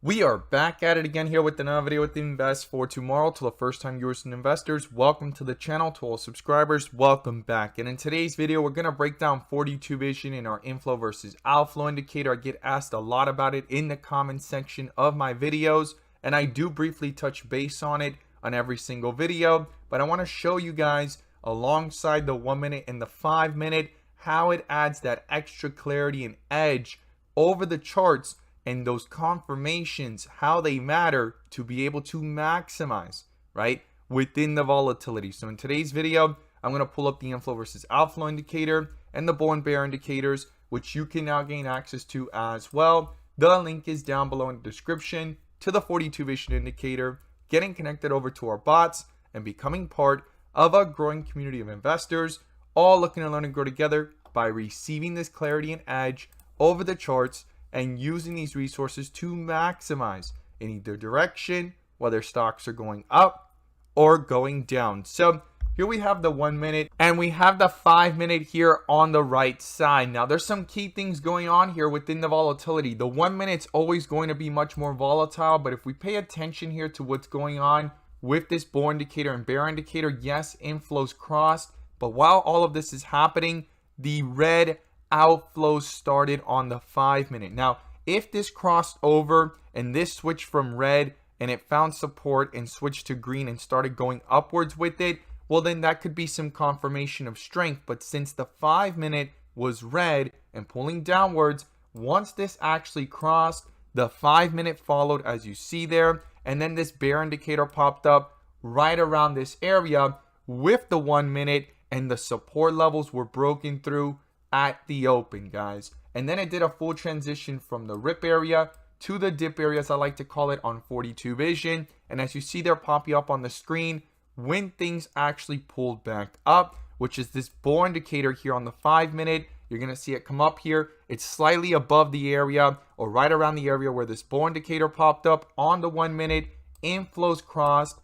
We are back at it again here with another video with Invest for Tomorrow. To the first time viewers and investors, welcome to the channel. To all subscribers, welcome back. And in today's video, we're going to break down 42 vision in our inflow versus outflow indicator. I get asked a lot about it in the comment section of my videos, and I do briefly touch base on it on every single video, but I want to show you guys alongside the 1 minute and the 5 minute how it adds that extra clarity and edge over the charts, and those confirmations, how they matter to be able to maximize, right, within the volatility. So in today's video, I'm going to pull up the inflow versus outflow indicator and the bull and bear indicators, which you can now gain access to as well. The link is down below in the description to the 42 vision indicator, getting connected over to our bots and becoming part of a growing community of investors, all looking to learn and grow together by receiving this clarity and edge over the charts and using these resources to maximize in either direction, whether stocks are going up or going down. So here we have the 1 minute and we have the 5 minute here on the right side. Now there's some key things going on here within the volatility. The 1 minute's always going to be much more volatile, but if we pay attention here to what's going on with this bull indicator and bear indicator, yes, inflows crossed, but while all of this is happening, the red outflows started on the 5 minute. Now, if this crossed over and this switched from red and it found support and switched to green and started going upwards with it, well, then that could be some confirmation of strength. But since the 5 minute was red and pulling downwards, once this actually crossed, the 5 minute followed, as you see there, and then this bear indicator popped up right around this area with the 1 minute, and the support levels were broken through at the open, guys. And then it did a full transition from the rip area to the dip area, as I like to call it, on 42 vision. And as you see there popping up on the screen, when things actually pulled back up, which is this bull indicator here on the 5 minute, you're going to see it come up here. It's slightly above the area or right around the area where this bull indicator popped up on the 1 minute. Inflows crossed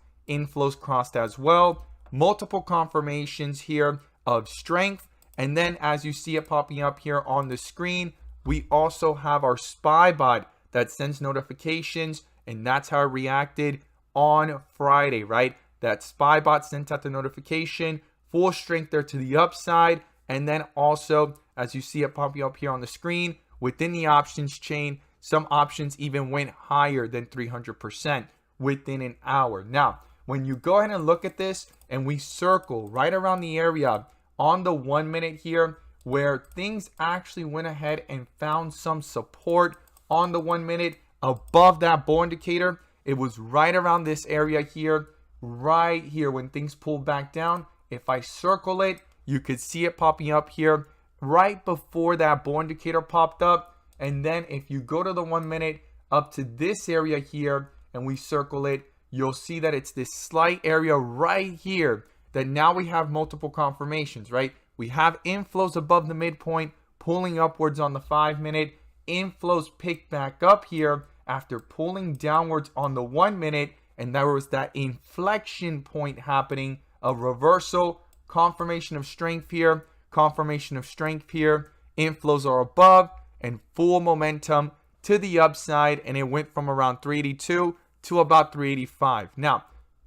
as well. Multiple confirmations here of strength. And then as you see it popping up here on the screen, we also have our SPY bot that sends notifications, and that's how it reacted on Friday, right? That SPY bot sent out the notification, full strength there to the upside. And then also, as you see it popping up here on the screen, within the options chain, some options even went higher than 300% within an hour. Now, when you go ahead and look at this and we circle right around the area on the 1 minute here, where things actually went ahead and found some support on the 1 minute above that bull indicator, it was right around this area here, right here when things pulled back down. If I circle it, you could see it popping up here right before that bull indicator popped up. And then if you go to the 1 minute up to this area here and we circle it, you'll see that it's this slight area right here that now we have multiple confirmations, right? We have inflows above the midpoint pulling upwards on the 5 minute. Inflows picked back up here after pulling downwards on the 1 minute, and there was that inflection point happening, a reversal, confirmation of strength here, confirmation of strength here. Inflows are above and full momentum to the upside, and it went from around 382 to about 385. Now,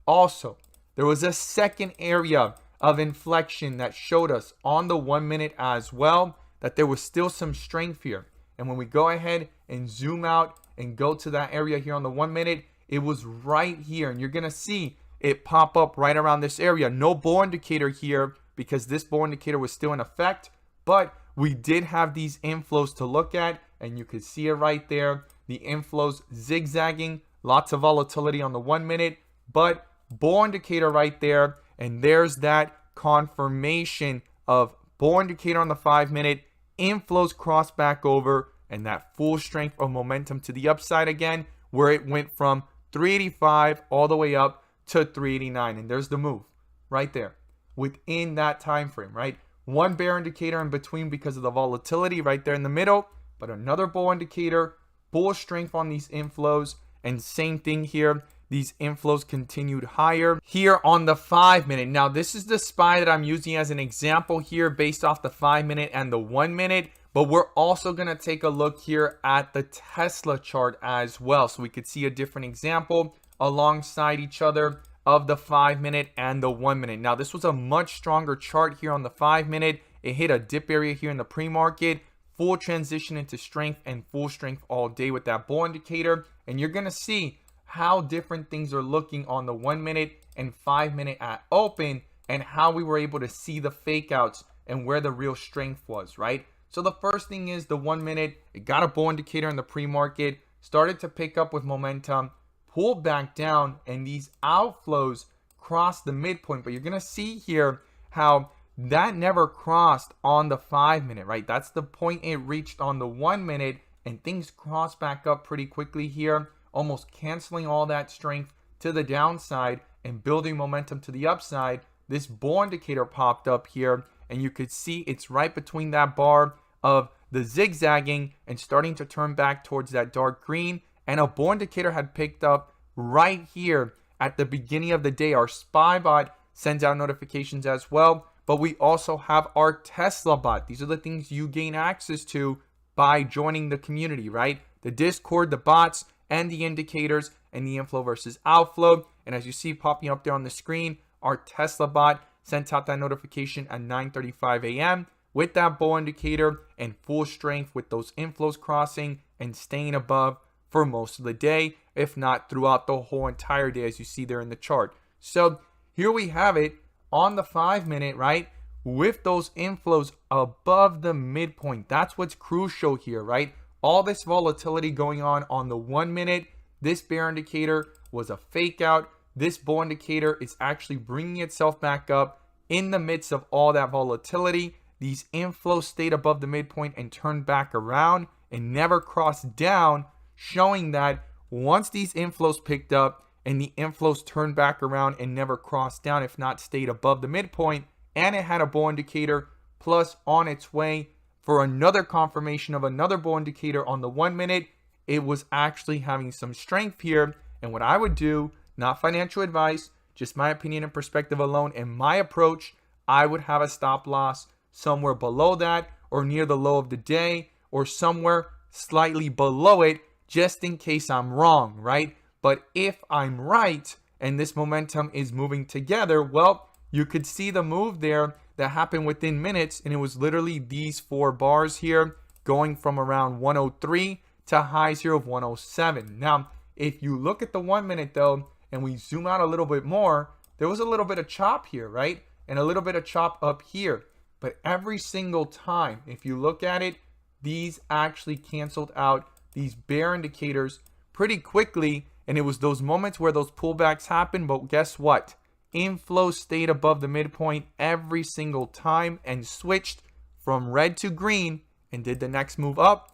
also, there was a second area of inflection that showed us on the 1 minute as well that there was still some strength here. And when we go ahead and zoom out and go to that area here on the 1 minute, it was right here. And you're going to see it pop up right around this area. No bull indicator here because this bull indicator was still in effect. But we did have these inflows to look at. And you can see it right there. The inflows zigzagging. Lots of volatility on the 1 minute. But bull indicator right there, and there's that confirmation of bull indicator on the 5 minute. Inflows cross back over, and that full strength of momentum to the upside again, where it went from 385 all the way up to 389. And there's the move right there within that time frame, right? One bear indicator in between because of the volatility right there in the middle, but another bull indicator, bull strength on these inflows, and same thing here. These inflows continued higher here on the 5 minute. Now, this is the SPY that I'm using as an example here based off the 5 minute and the 1 minute. But we're also going to take a look here at the Tesla chart as well, so we could see a different example alongside each other of the 5-minute and the 1-minute. Now, this was a much stronger chart here on the 5-minute. It hit a dip area here in the pre-market, full transition into strength and full strength all day with that bull indicator. And you're going to see how different things are looking on the 1-minute and 5-minute at open, and how we were able to see the fake outs and where the real strength was, right? So the first thing is the 1-minute, it got a bull indicator in the pre-market, started to pick up with momentum, pulled back down, and these outflows crossed the midpoint. But you're going to see here how that never crossed on the 5-minute, right? That's the point it reached on the 1-minute, and things crossed back up pretty quickly here, almost canceling all that strength to the downside and building momentum to the upside. This bull indicator popped up here, and you could see it's right between that bar of the zigzagging and starting to turn back towards that dark green. And a bull indicator had picked up right here at the beginning of the day. Our SPY bot sends out notifications as well, but we also have our Tesla bot. These are the things you gain access to by joining the community, right? The Discord, the bots, and the indicators, and the inflow versus outflow. And as you see popping up there on the screen, our Tesla bot sent out that notification at 9:35 a.m. with that bull indicator and full strength, with those inflows crossing and staying above for most of the day, if not throughout the whole entire day, as you see there in the chart. So here we have it on the 5-minute, right? With those inflows above the midpoint. That's what's crucial here, right? All this volatility going on the 1-minute. This bear indicator was a fake out. This bull indicator is actually bringing itself back up in the midst of all that volatility. These inflows stayed above the midpoint and turned back around and never crossed down, showing that once these inflows picked up and the inflows turned back around and never crossed down, if not stayed above the midpoint, and it had a bull indicator plus on its way for another confirmation of another bull indicator on the 1-minute, it was actually having some strength here. And what I would do, not financial advice, just my opinion and perspective alone and my approach, I would have a stop loss somewhere below that or near the low of the day or somewhere slightly below it, just in case I'm wrong, right? But if I'm right and this momentum is moving together, well, you could see the move there that happened within minutes, and it was literally these 4 bars here going from around 103 to highs here of 107. Now, if you look at the 1-minute though, and we zoom out a little bit more, there was a little bit of chop here, right? And a little bit of chop up here. But every single time, if you look at it, these actually canceled out these bear indicators pretty quickly. And it was those moments where those pullbacks happened. But guess what? Inflow stayed above the midpoint every single time and switched from red to green and did the next move up.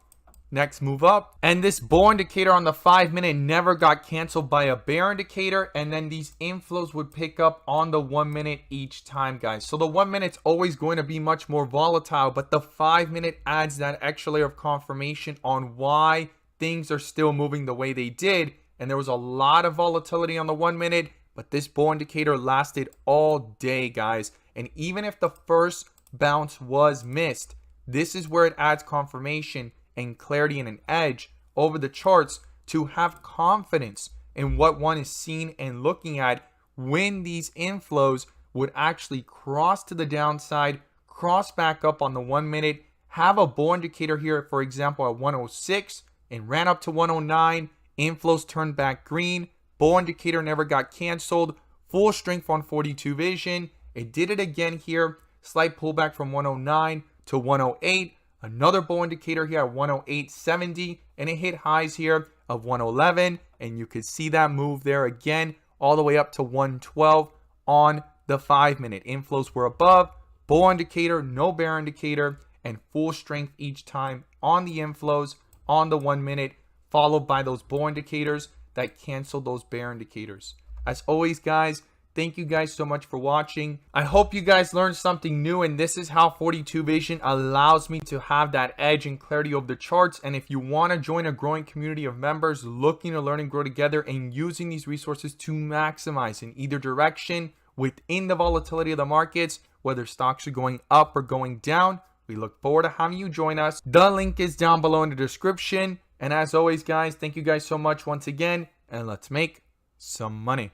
And this bull indicator on the 5-minute never got canceled by a bear indicator, and then these inflows would pick up on the 1-minute each time, guys. So the 1-minute's always going to be much more volatile, but the 5-minute adds that extra layer of confirmation on why things are still moving the way they did. And there was a lot of volatility on the 1-minute, but this bull indicator lasted all day, guys. And even if the first bounce was missed, this is where it adds confirmation and clarity and an edge over the charts to have confidence in what one is seeing and looking at when these inflows would actually cross to the downside, cross back up on the 1-minute, have a bull indicator here, for example, at 106 and ran up to 109, inflows turned back green, bull indicator never got canceled, full strength on 42 vision. It did it again here, slight pullback from 109 to 108. Another bull indicator here at 108.70, and it hit highs here of 111, and you could see that move there again all the way up to 112 on the 5-minute. Inflows were above, bull indicator, no bear indicator, and full strength each time on the inflows on the 1-minute, followed by those bull indicators that canceled those bear indicators. As always, guys, thank you guys so much for watching. I hope you guys learned something new, and this is how 42 Vision allows me to have that edge and clarity of the charts. And if you want to join a growing community of members looking to learn and grow together and using these resources to maximize in either direction within the volatility of the markets, whether stocks are going up or going down, We look forward to having you join us. The link is down below in the description. And as always, guys, thank you guys so much once again, and let's make some money.